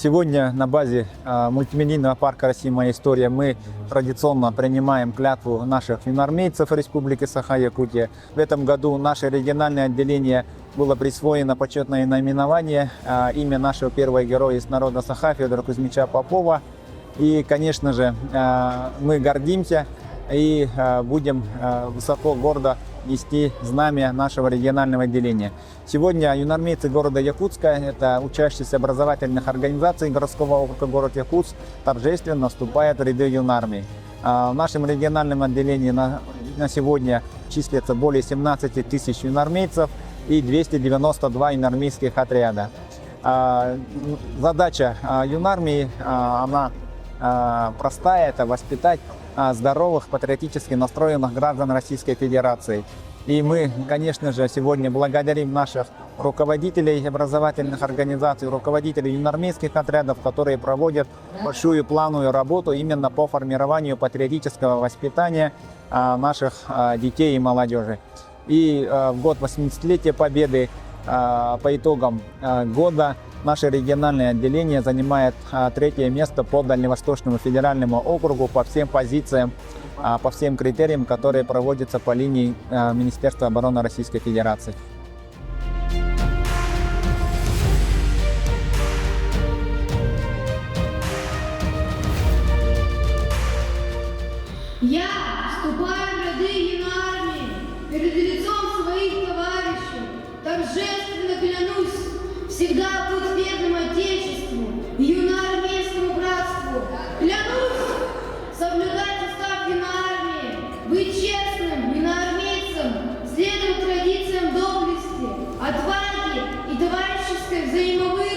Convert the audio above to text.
Сегодня на базе мультимедийного парка «Россия. Моя история» мы традиционно принимаем клятву наших юноармейцев Республики Саха-Якутия. В этом году наше региональное отделение было присвоено почетное наименование имя нашего первого героя из народа Саха Федора Кузьмича Попова. И, конечно же, мы гордимся и будем высоко, гордо нести знамя нашего регионального отделения. Сегодня юноармейцы города Якутска, это учащиеся образовательных организаций городского округа город Якутск, торжественно вступают в ряды юнармии. В нашем региональном отделении на сегодня числится более 17 тысяч юноармейцев и 292 юноармейских отряда. Задача юнармии, она простая, это воспитать здоровых, патриотически настроенных граждан Российской Федерации. И мы, конечно же, сегодня благодарим наших руководителей образовательных организаций, руководителей юноармейских отрядов, которые проводят большую плановую работу именно по формированию патриотического воспитания наших детей и молодежи. И в год 80-летия Победы по итогам года наше региональное отделение занимает третье место по Дальневосточному федеральному округу по всем позициям, по всем критериям, которые проводятся по линии Министерства обороны Российской Федерации. Я вступаю в ряды юнармии перед лицом своих товарищей, торжественно клянусь всегда быть верным Отечеству и юноармейскому братству. Клянусь соблюдать устав юноармии, быть честным юноармейцем, следовать традициям доблести, отваги и товарищеской взаимовыгоды.